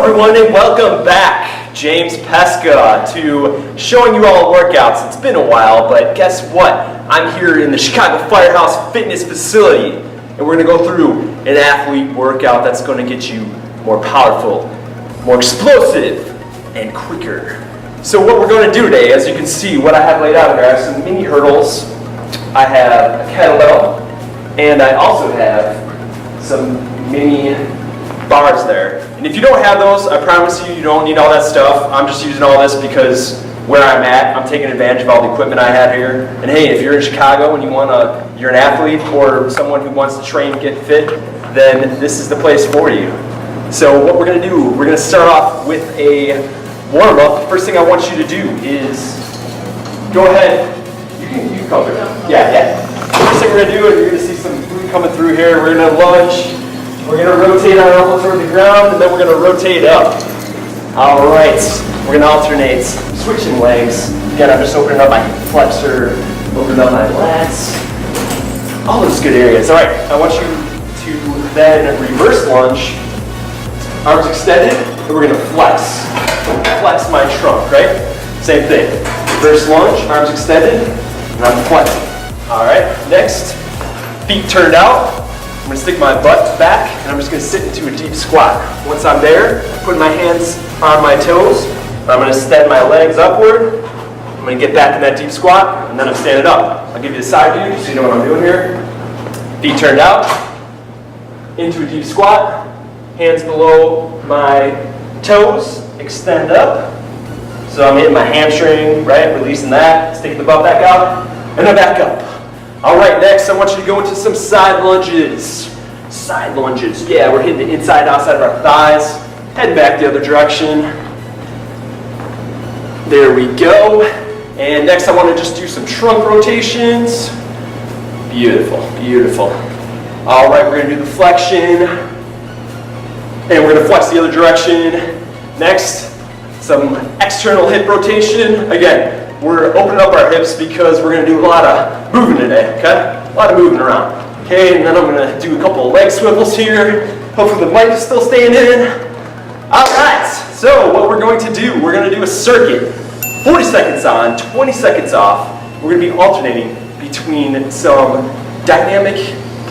everyone, and welcome back. James Pesca to showing you all workouts. It's been a while, but guess what? I'm here in the Chicago FireHouse fitness facility, and we're going to go through an athlete workout that's going to get you more powerful, more explosive, and quicker. So what we're going to do today, as you can see, what I have laid out here, I have some mini hurdles, I have a kettlebell, and I also have some mini bars there. And if you don't have those, I promise you, you don't need all that stuff. I'm just using all this because where I'm at, I'm taking advantage of all the equipment I have here. And hey, if you're in Chicago and you're an athlete or someone who wants to train and get fit, then this is the place for you. So what we're going to do, we're going to start off with a warm-up. First thing I want you to do is go ahead. You can come through. Yeah. First thing we're going to do is you're going to see some food coming through here. We're going to lunge. We're going to rotate our elbow toward the ground, and then we're going to rotate up. All right. We're going to alternate switching legs. Again, I'm just opening up my flexor, opening up my lats. All those good areas. All right. I want you to then reverse lunge. Arms extended, and we're going to flex. Flex my trunk, right? Same thing. Reverse lunge, arms extended, and I'm flexing. All right. Next, feet turned out. I'm going to stick my butt back, and I'm just going to sit into a deep squat. Once I'm there, I'm putting my hands on my toes. I'm going to extend my legs upward. I'm going to get back in that deep squat, and then I'm standing up. I'll give you the side view so you know what I'm doing here. Feet turned out, into a deep squat, hands below my toes, extend up. So I'm hitting my hamstring, right? Releasing that, sticking the butt back out, and then back up. All right, next I want you to go into some side lunges. Side lunges, yeah, we're hitting the inside, outside of our thighs. Head back the other direction. There we go. And next I want to just do some trunk rotations. Beautiful, beautiful. All right, we're going to do the flexion. And we're going to flex the other direction. Next, some external hip rotation. Again, we're opening up our hips because we're going to do a lot of moving today, okay? A lot of moving around. Okay, and then I'm going to do a couple of leg swivels here. Hopefully the mic is still staying in. All right, so what we're going to do, we're going to do a circuit. 40 seconds on, 20 seconds off. We're going to be alternating between some dynamic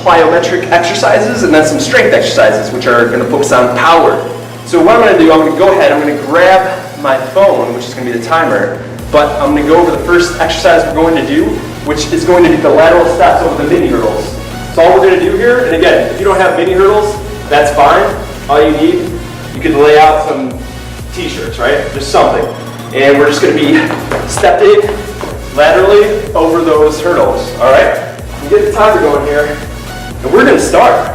plyometric exercises and then some strength exercises, which are going to focus on power. So what I'm going to do, I'm going to go ahead, I'm going to grab my phone, which is going to be the timer, but I'm going to go over the first exercise we're going to do, which is going to be the lateral steps over the mini hurdles. So all we're going to do here, and again, if you don't have mini hurdles, that's fine. All you need, you can lay out some t-shirts, right? Just something. And we're just going to be stepping laterally over those hurdles, all right? You get the timer going here, and we're going to start.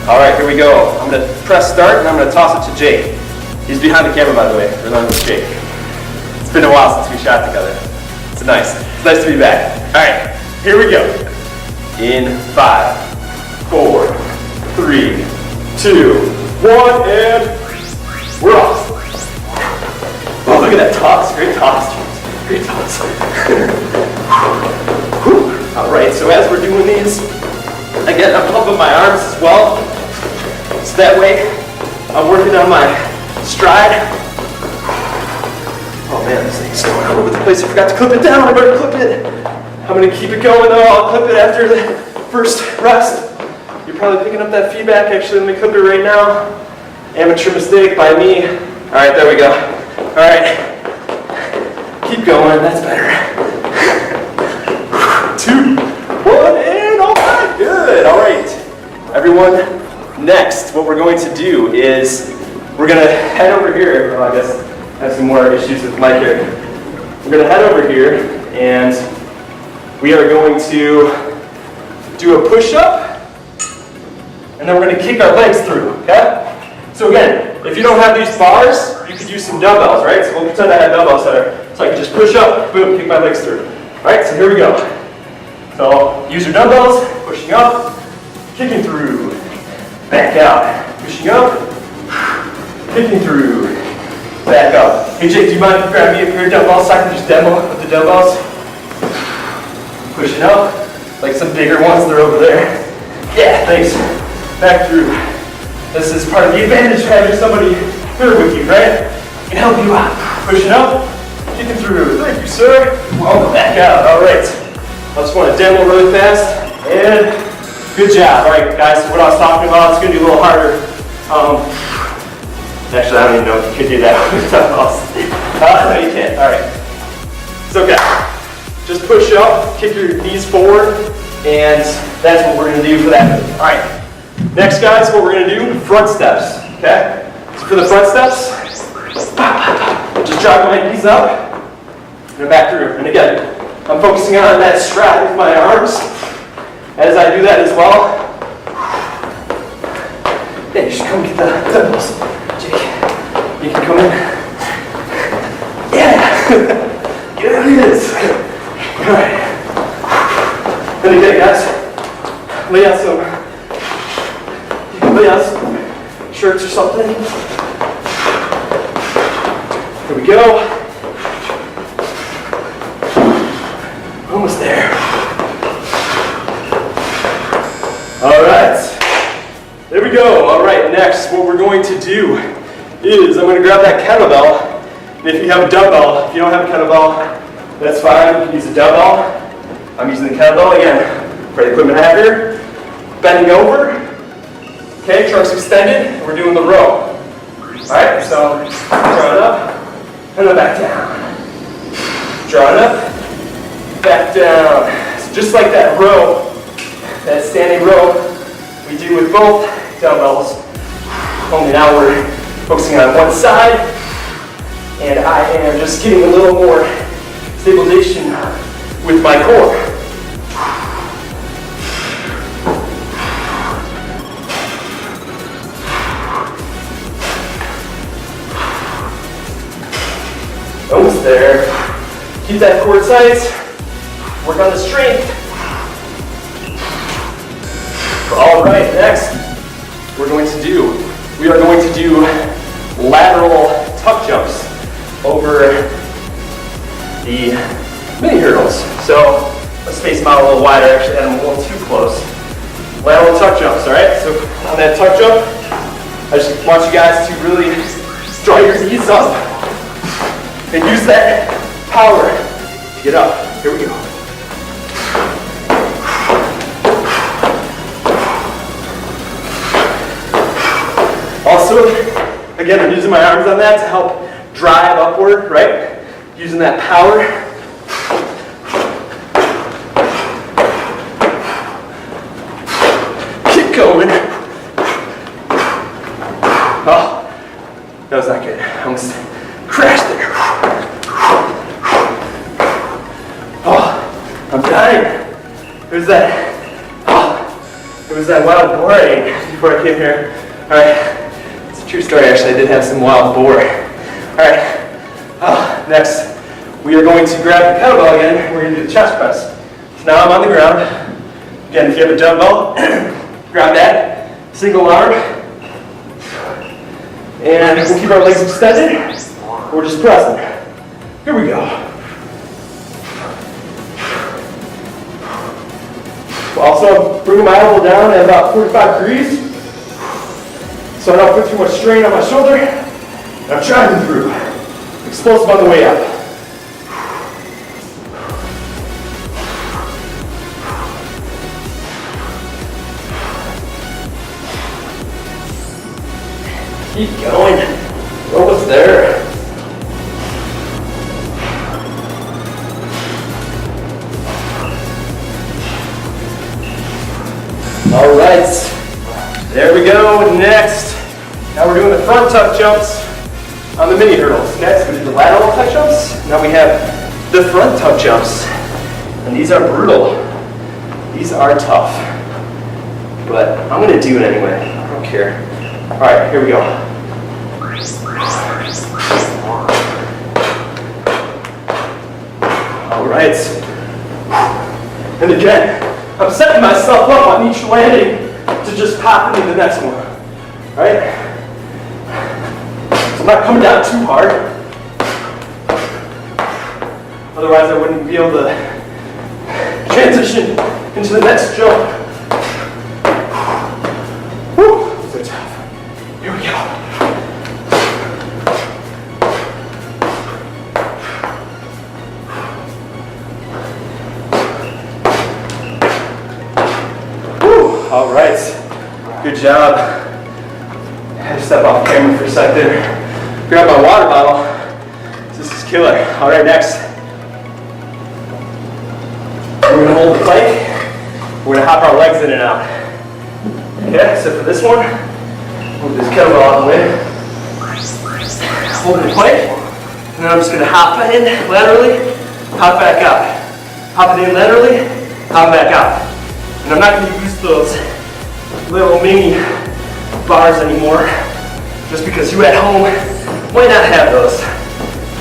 All right, here we go. I'm going to press start, and I'm going to toss it to Jake. He's behind the camera, by the way. We're on with Jake. It's been a while since we shot together. It's nice to be back. All right, here we go. In 5, 4, 3, 2, 1, and we're off. Oh, look at that toss. Great toss. Great toss. All right, so as we're doing these, again, I'm pumping my arms as well. So that way, I'm working on my stride. Oh man, this thing's going all over the place. I forgot to clip it down. I better clip it. I'm going to keep it going though. I'll clip it after the first rest. You're probably picking up that feedback. Actually, let me clip it right now. Amateur mistake by me. All right, there we go. All right. Keep going. That's better. 2, 1, and all right. Good. All right. Everyone, next, what we're going to do is we're going to head over here. Well, I guess I have some more issues with my mic here. We're going to head over here, and we are going to do a push-up, and then we're going to kick our legs through, okay? So again, if you don't have these bars, you could use some dumbbells, right? So we'll pretend I have dumbbells there. So I can just push up, boom, kick my legs through. All right, so here we go. So use your dumbbells, pushing up, kicking through, back out, pushing up, kicking through, back up. Hey Jake, do you mind if you grab me a pair of dumbbells so I can just demo with the dumbbells? Pushing up, like some bigger ones, they're over there. Yeah, thanks. Back through, This is part of the advantage of having somebody here with you, right? Can help you out. Pushing up, kicking through. Thank you, sir. Welcome back out. All right. I just want to demo really fast. And good job. All right, guys. What I was talking about, it's going to be a little harder. Actually, I don't even know if you can do that with dumbbells. No, you can't. All right. It's okay. Just push up, kick your knees forward, and that's what we're going to do for that. All right. Next, guys, what we're going to do, front steps. Okay? So for the front steps, just jog my knees up and back through. And again, I'm focusing on that strap with my arms as I do that as well. Hey, you should come get the dumbbells. Jake, you can come in. Yeah! There it is. All right. And again, guys, lay out some shirts or something. Here we go. Almost there. All right. There we go. All right, next, what we're going to do is I'm going to grab that kettlebell. And if you have a dumbbell, if you don't have a kettlebell, that's fine. You can use a dumbbell. I'm using the kettlebell again for the equipment I have here. Bending over. Okay, trunks extended. We're doing the row. All right, so draw it up. And then back down. Draw it up, back down. So just like that row, that standing row we do with both dumbbells. Only now we're focusing on one side, and I am just getting a little more stabilization with my core. Almost there. Keep that core tight. Work on the strength. All right, next we are going to do lateral tuck jumps over the mini hurdles. So let's space them out a little wider. Actually, had them a little too close. Lateral tuck jumps. All right. So on that tuck jump, I just want you guys to really draw your knees up. And use that power to get up. Here we go. Also, again, I'm using my arms on that to help drive upward, right? Using that power. Keep going. Oh, that was not good. I almost crashed there. Oh, I'm dying. It was that wild boar before I came here. All right, it's a true story actually. I did have some wild boar. All right, next we are going to grab the kettlebell again. We're going to do the chest press. So now I'm on the ground. Again, if you have a dumbbell, grab that single arm, and we'll keep our legs extended. We're just pressing. Here we go. Also, bringing my elbow down at about 45 degrees so I don't put too much strain on my shoulder. I'm driving through. Explosive on the way up. Keep going. Almost there. All right, there we go. Next, now we're doing the front tuck jumps on the mini hurdles. Okay, so we did the lateral tuck jumps. Now we have the front tuck jumps, and these are brutal. These are tough, but I'm gonna do it anyway. I don't care. All right, here we go. All right, and again, I'm setting myself up on each landing to just pop into the next one, right? So I'm not coming down too hard. Otherwise I wouldn't be able to transition into the next jump. Whew, so tough. All right, good job. I had to step off camera for a sec there. Grab my water bottle. This is killer. All right, next. We're gonna hold the plank. We're gonna hop our legs in and out. Okay, so for this one, move this kettlebell out of the way. Hold the plank. And then I'm just gonna hop in laterally, hop back out. Hop it in laterally, hop back out. And I'm not gonna use those little mini bars anymore, just because you at home might not have those.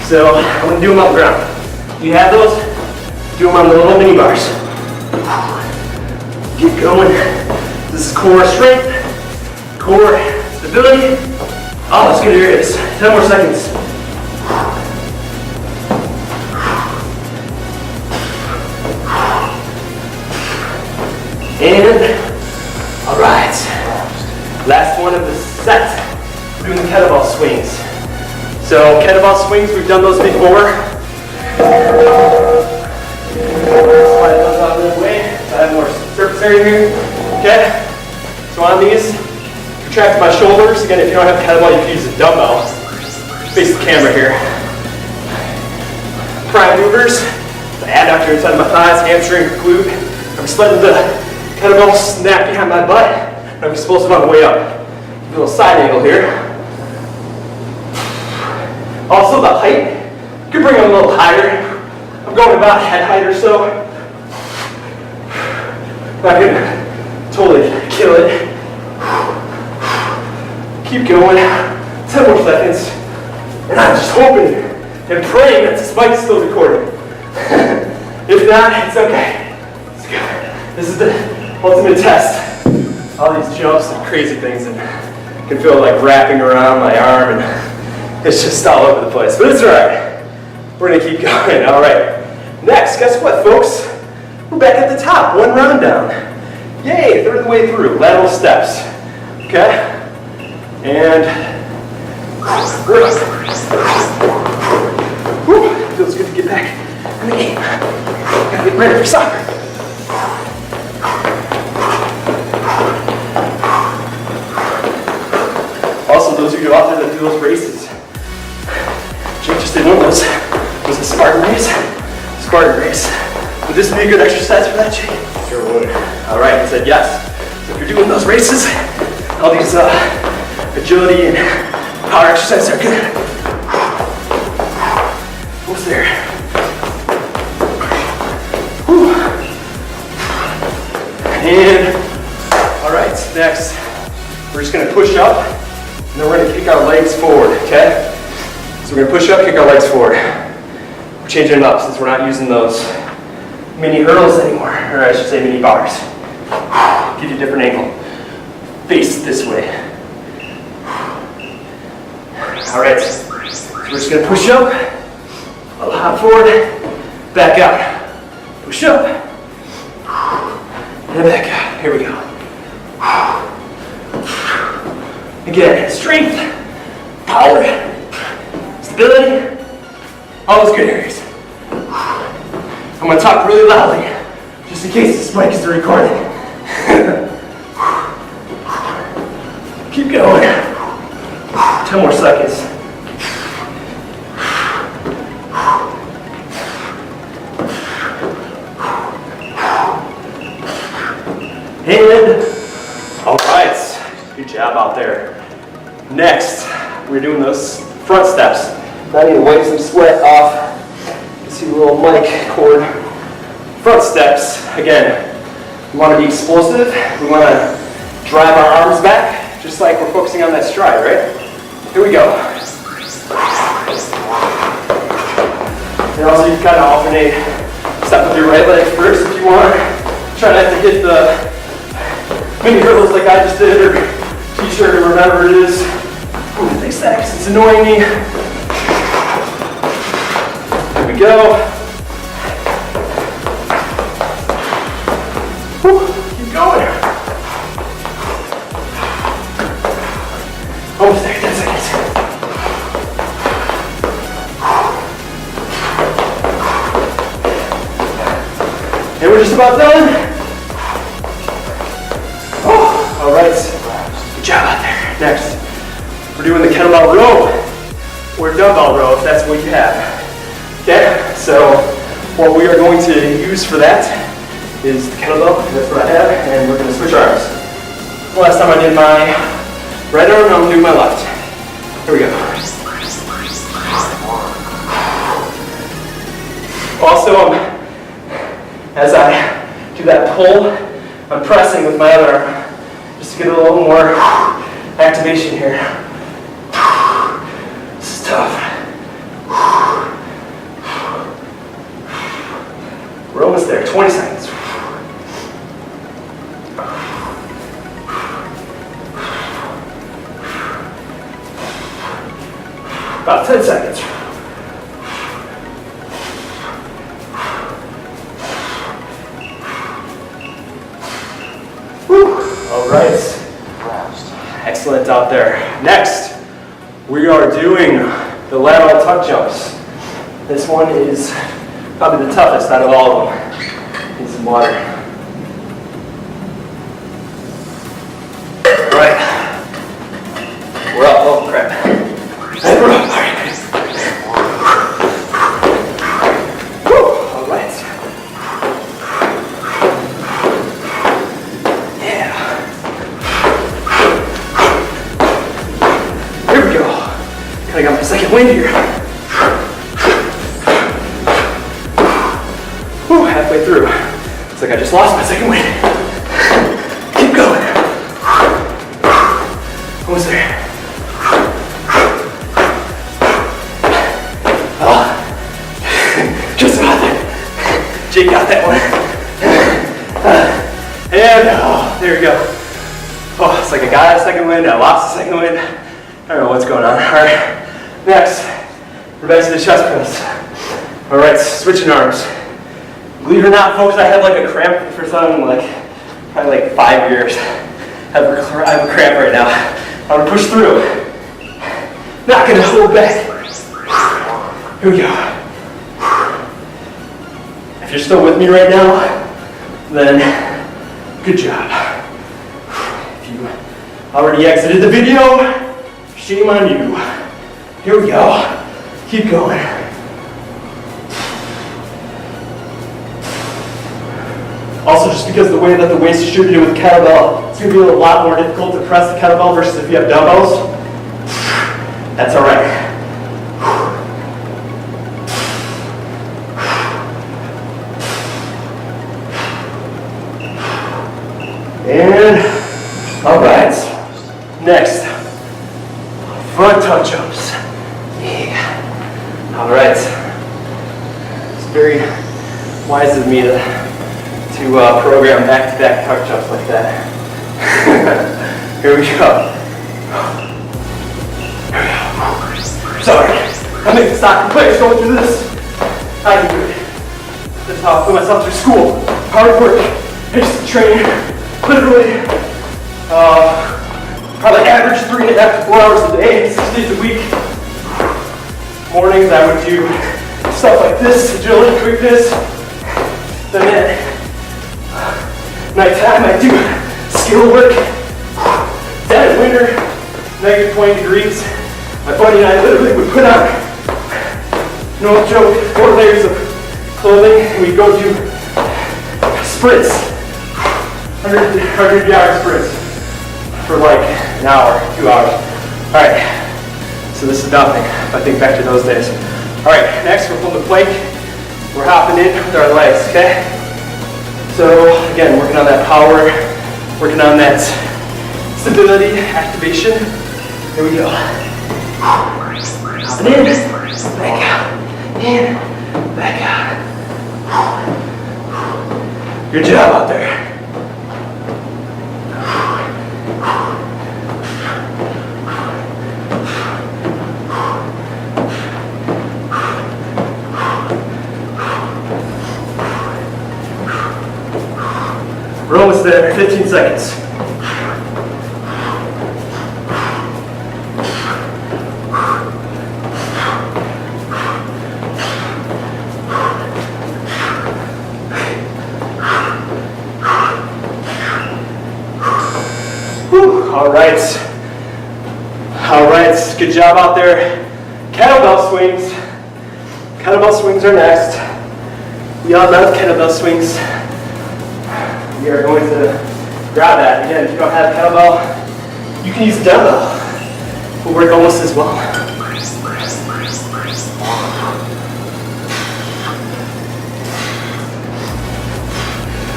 So I'm gonna do them on the ground. You have those? Do them on the little mini bars. Keep going. This is core strength, core stability. Oh, let's get here it is. 10 more seconds. And, all right. Last one of the set. We're doing the kettlebell swings. So kettlebell swings, we've done those before. Slide those out of the way so I have more surface area here. Okay? So on these, contract my shoulders. Again, if you don't have a kettlebell, you can use a dumbbell. Face the camera here. Prime movers. The adductor inside of my thighs, hamstring, glute. I'm just letting the kettlebell snap behind my butt. And I'm explosive on the way up. A little side angle here. Also the height. You can bring it a little higher. I'm going about head height or so. Not gonna totally kill it. Keep going. 10 more seconds. And I'm just hoping and praying that this mic is still recording. If not, it's okay. It's good. This is the ultimate test. All these jumps and crazy things, and I can feel it like wrapping around my arm, and it's just all over the place. But it's all right. We're gonna keep going. All right. Next, guess what, folks? We're back at the top. One round down. Yay! Third of the way through. Lateral steps. Okay. And whew, feels good to get back in the game. Gotta get ready for soccer. Also, those of you out there that do those races, Jake just did one of those. It was a Spartan race. Spartan race. Would this be a good exercise for that, Jake? Sure would. All right, I said yes. So if you're doing those races, all these agility and power exercises are good. Almost there. Whew. And, all right, next, we're just gonna push up, and then we're gonna kick our legs forward, okay? So we're gonna push up, kick our legs forward. We're changing it up since we're not using those mini hurdles anymore, or I should say mini bars. Give you a different angle. Face this way. All right, so we're just gonna push up, a little hop forward, back out. Push up, and back out. Here we go. Again, strength, power, stability, all those good areas. I'm gonna talk really loudly, just in case this mic is recording. Keep going. 10 more seconds. And, all right, good job out there. Next, we're doing those front steps. I need to wipe some sweat off. You see the little mic cord. Front steps, again, we want to be explosive. We want to drive our arms back, just like we're focusing on that stride, right? Here we go. And also you kind of alternate. Step with your right leg first if you want. Try not to hit the mini hurdles like I just did, or t-shirt, or whatever it is. Ooh, fix that because it's annoying me. Here we go. Whew, keep going. Almost there, 10 seconds. And we're just about done. Oh Next, we're doing the kettlebell row or dumbbell row if that's what you have. Okay, so what we are going to use for that is the kettlebell, that's what I have, and we're going to switch arms. Last time I did my right arm, now I'm doing my left. Here we go. Also, as I do that pull, I'm pressing with my other arm just to get a little more activation here. This is tough. We're almost there, 20 seconds. About 10 seconds. Whew. All right. Excellent out there. Next, we are doing the lateral tuck jumps. This one is probably the toughest out of all of them. Need some water. All right. We're up. Oh, crap. And we're up. All right. Whew. All right. Yeah. Here we go. Kind of got my second wind here. Whew, halfway through. It's like I just lost my second wind. Keep going. Almost there. Just about there. Jake got that one. And, oh, there we go. Oh, it's like I got a second wind, I lost a second wind. I don't know what's going on. All right, next, we're back to the chest press. All right, switching arms. Believe it or not, folks, I had like a cramp for something like, probably like 5 years. I have a cramp right now. I'm gonna push through. Not gonna hold back. Here we go. If you're still with me right now, then good job. If you already exited the video, shame on you. Here we go. Keep going. Also, just because the way that the weight's distributed with kettlebell, it's going to be a lot more difficult to press the kettlebell versus if you have dumbbells. That's all right. And, all right, next, front tuck jumps. Yeah. All right. It's very wise of me to program back-to-back tuck jumps like that. Here we go. Sorry, I make the stock players going through this. I can do it. That's how I put myself through school. Hard work, patience training. Literally, probably average 3.5 to 4 hours a day, 6 days a week. Mornings I would do stuff like this, agility, quickness. Then at nighttime I do skill work. Dead of winter, negative 20 degrees. My buddy and I literally would put on, no joke, 4 layers of clothing and we'd go do sprints. 100-yard sprints for like an hour, 2 hours. All right, so this is nothing if I think back to those days. All right, next we're pulling the plank. We're hopping in with our legs, okay? So again, working on that power, working on that stability, activation. Here we go. Hopping in, back out, in, back out. Good job out there. We're almost there, 15 seconds. Whew. All right, All right, good job out there. Kettlebell swings. Kettlebell swings are next. We all love kettlebell swings. We are going to grab that. Again, if you don't have a kettlebell, you can use a dumbbell. Will work almost as well.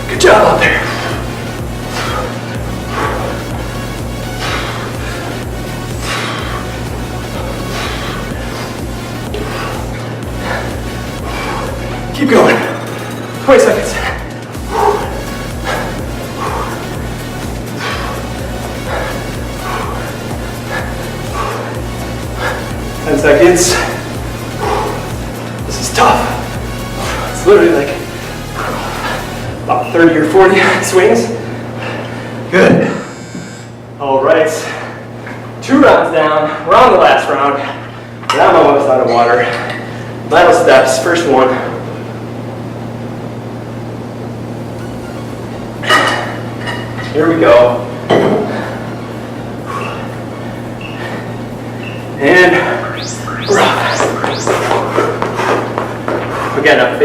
Good job out there. Keep going. 20 seconds. Seconds. This is tough. It's literally like about 30 or 40 swings. Good. All right. 2 rounds down. We're on the last round. Now I'm almost out of water. Lateral steps. First one. Here we go. And again, I'm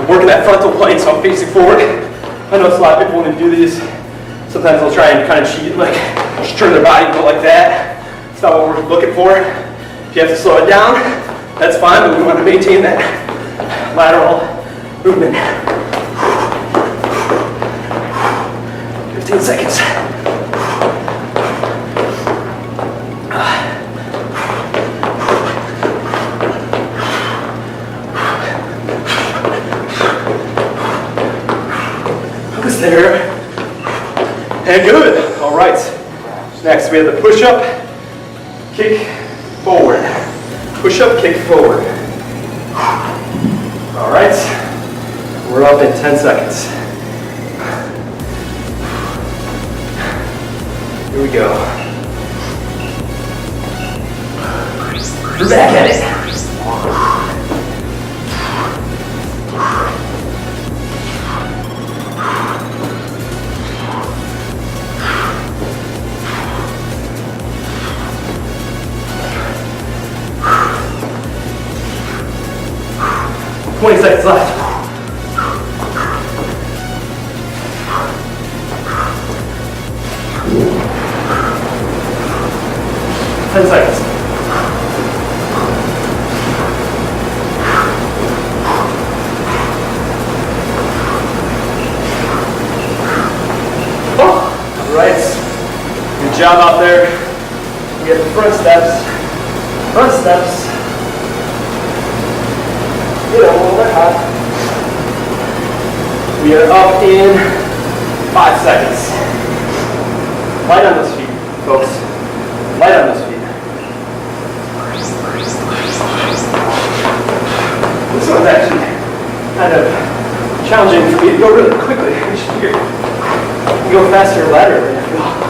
working that frontal plane, so I'm facing forward. I know a lot of people when they do these, sometimes they'll try and kind of cheat, like just turn their body and go like that. It's not what we're looking for. If you have to slow it down, that's fine, but we want to maintain that lateral movement. 15 seconds. There. And good. All right. Next, we have the push-up, kick forward. Push-up, kick forward. All right. We're up in 10 seconds. Here we go. We're back at it. 20 seconds left. Ten seconds. All right. Good job out there. We have the front steps. Front steps. You know, a little bit hot. We are up in 5 seconds. Light on those feet, folks. Light on those feet. This one's actually kind of challenging for me to go really quickly. You should go faster laterally, I feel.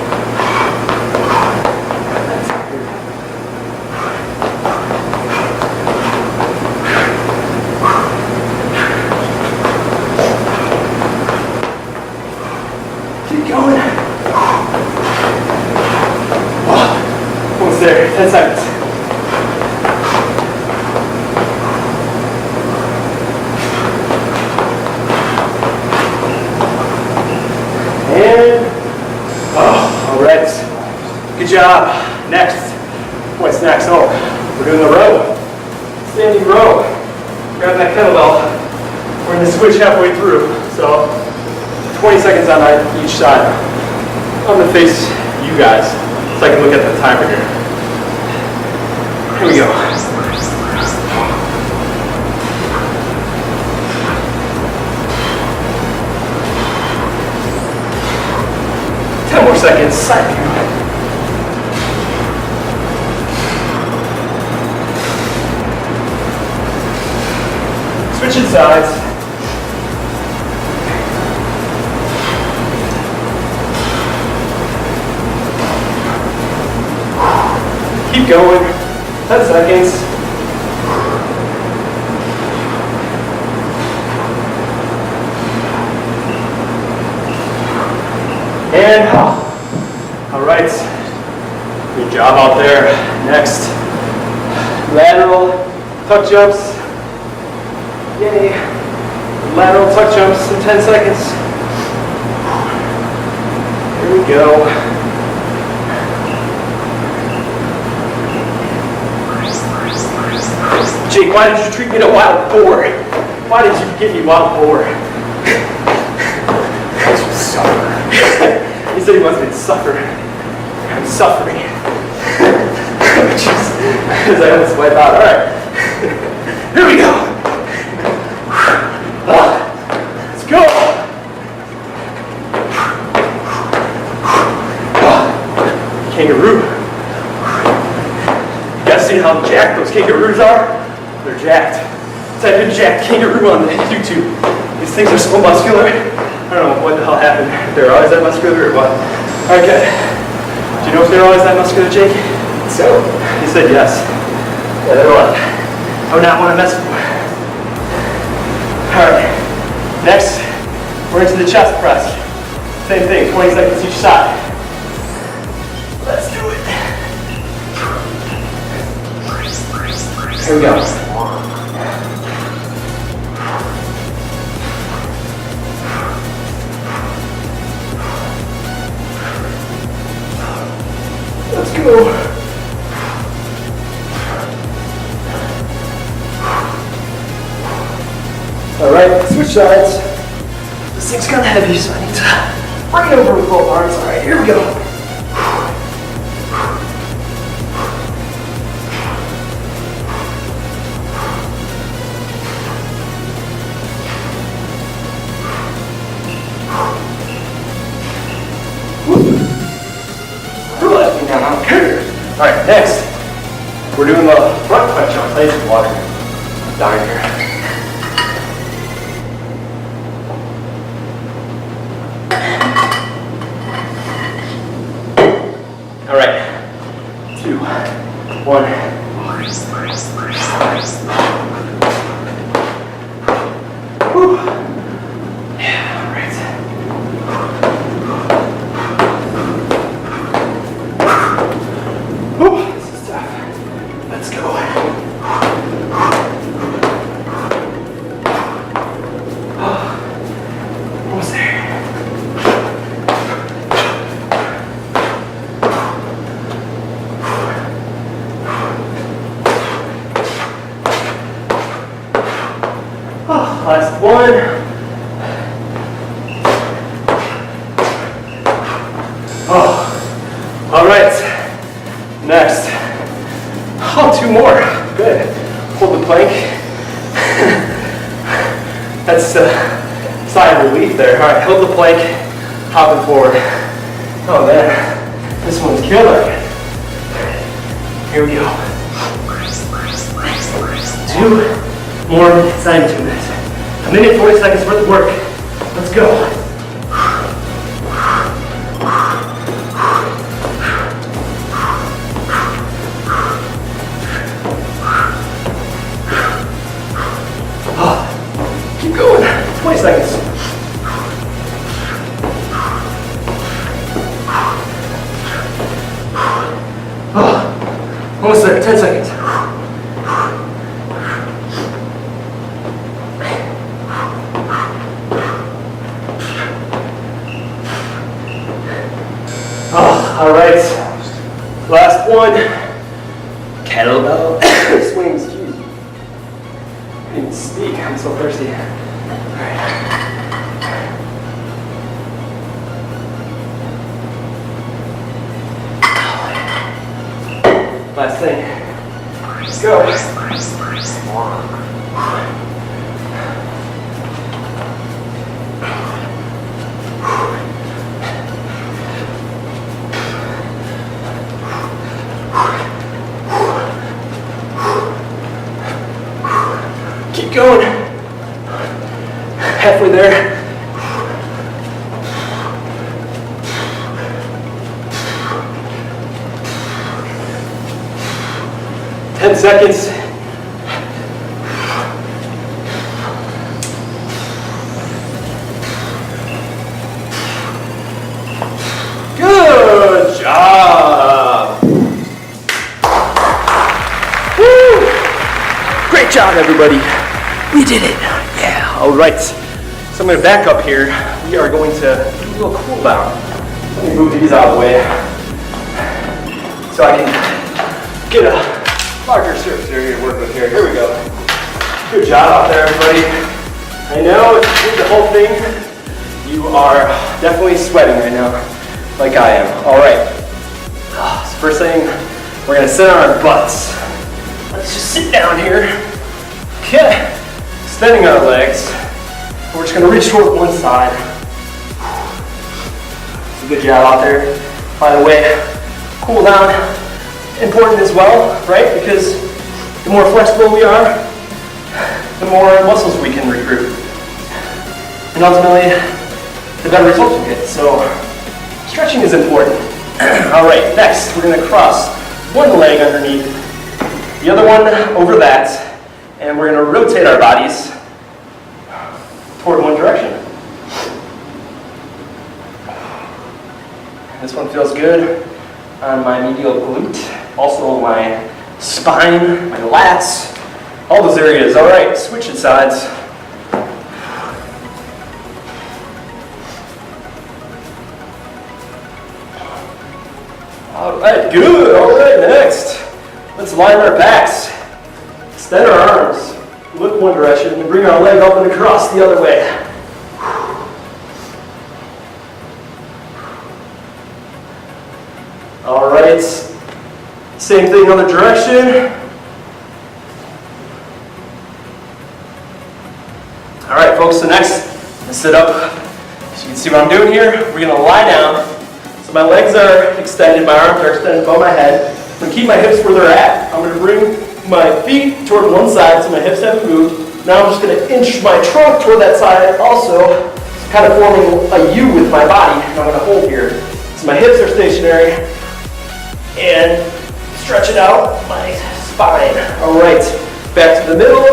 There, 10 seconds. And, all right. Good job. Next. What's next? Oh, we're doing the row. Standing row. Grab that kettlebell. We're going to switch halfway through. So, 20 seconds on each side. I'm going to face you guys so I can look at the timer here. Here we go. Ten more seconds. Side view. Switching sides. Keep going. 10 seconds. And, all right. Good job out there. Next, lateral tuck jumps. Yay. Lateral tuck jumps in 10 seconds. Here we go. Jake, why did you treat me to wild boar? Why did you give me wild boar? Because you suffer. He said he wants me to suffer. I'm suffering. Jeez. As I almost wipe out. Alright. Here we go. Let's go. Kangaroo. You guys see how jacked those kangaroos are? They're jacked. Type in jacked kangaroo on YouTube. These things are so muscular. I don't know what the hell happened. They're always that muscular or what? Alright, good. Do you know if they're always that muscular, Jake? So. He said yes. Yeah, they're like, I would not want to mess with them. Alright. Next, we're into the chest press. Same thing, 20 seconds each side. Let's do it. Here we go. Let's go. Alright, switch sides. This thing's kind of heavy, so I need to bring it over with both arms. Alright, here we go. Alright, next, we're doing the front punch jump. I need some water. I'm dying here. Alright, 2, 1. Whew. Yeah, alright. This is tough. Let's go. Almost there. Last one. All right. Next. 2 more. Good. Hold the plank. That's a sigh of relief there. All right, hold the plank, hopping forward. Oh man, this one's killer. Here we go. 2 more minutes, not even 2 minutes. 1 minute, 40 seconds worth of work. Let's go. Keep going. 20 seconds. Almost there. 10 seconds. All right. Last one. Kettlebell swings. Jeez. I didn't even speak. I'm so thirsty. All right. Last thing. Let's go. Keep going. Halfway there. Ten seconds. Good job. job, everybody. We did it. Yeah, all right. So I'm going to back up here. We are going to do a little cool down. Let me move these out of the way so I can get a larger surface area to work with here. Here we go. Good job out there, everybody. I know if you did the whole thing, you are definitely sweating right now, like I am. All right. So first thing, we're going to sit on our butts. Let's just sit down here. Okay. Extending our legs. We're just going to reach toward one side. Good job out there. By the way, cool down, important as well, right? Because the more flexible we are, the more muscles we can recruit. And ultimately, the better results we get. So, stretching is important. All right, next, we're going to cross one leg underneath, the other one over that, and we're going to rotate our bodies toward one direction. This one feels good on my medial glute, also my spine, my lats, all those areas. All right, switching sides. All right, good. All right, next. Let's line our backs. Extend our arms. Look one direction and bring our leg up and across the other way. All right, same thing other direction. All right, folks, so next, let's sit up. So you can see what I'm doing here. We're gonna lie down. So my legs are extended, my arms are extended above my head. I'm gonna keep my hips where they're at. I'm gonna bring my feet toward one side so my hips haven't moved. Now I'm just gonna inch my trunk toward that side, also kind of forming a U with my body. And I'm gonna hold here. So my hips are stationary and stretch it out my spine. All right, back to the middle,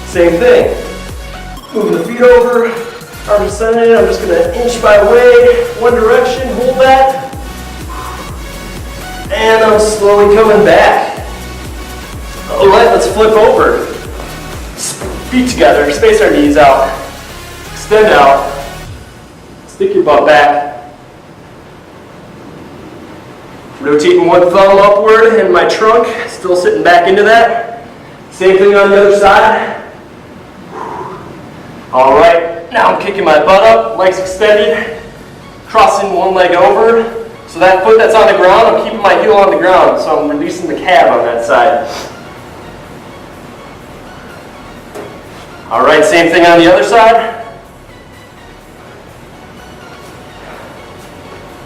same thing. Moving the feet over, arms extended. I'm just gonna inch my way one direction, hold that. And I'm slowly coming back. All right, let's flip over. Feet together, space our knees out. Extend out. Stick your butt back. Rotating one thumb upward and my trunk, still sitting back into that. Same thing on the other side. All right, now I'm kicking my butt up, legs extended, crossing one leg over. So that foot that's on the ground, I'm keeping my heel on the ground, so I'm releasing the calf on that side. All right, same thing on the other side.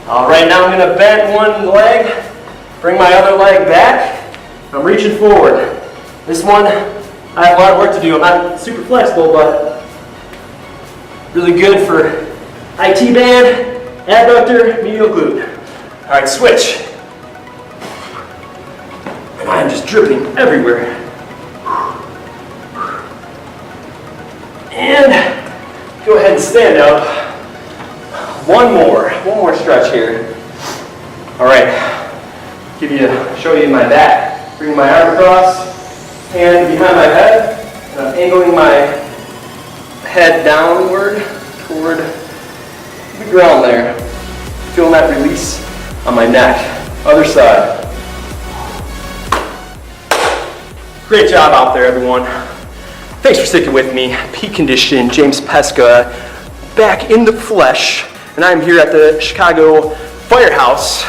All right, now I'm gonna bend one leg, bring my other leg back. I'm reaching forward. This one, I have a lot of work to do. I'm not super flexible, but really good for IT band, adductor, medial glute. All right, switch. And I'm just dripping everywhere. And go ahead and stand up. One more stretch here. All right, show you my back. Bring my arm across, hand behind my head, and I'm angling my head downward toward the ground there. Feeling that release on my neck. Other side. Great job out there, everyone. Thanks for sticking with me. Peak condition, James Pesca, back in the flesh. And I'm here at the Chicago FireHouse,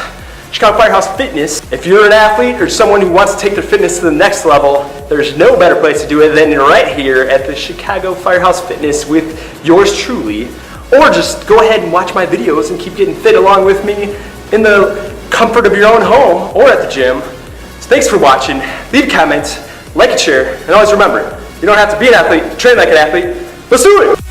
Chicago FireHouse Fitness. If you're an athlete or someone who wants to take their fitness to the next level, there's no better place to do it than right here at the Chicago FireHouse Fitness with yours truly. Or just go ahead and watch my videos and keep getting fit along with me in the comfort of your own home or at the gym. So thanks for watching. Leave a comment, like and share, and always remember, you don't have to be an athlete to train like an athlete. Let's do it!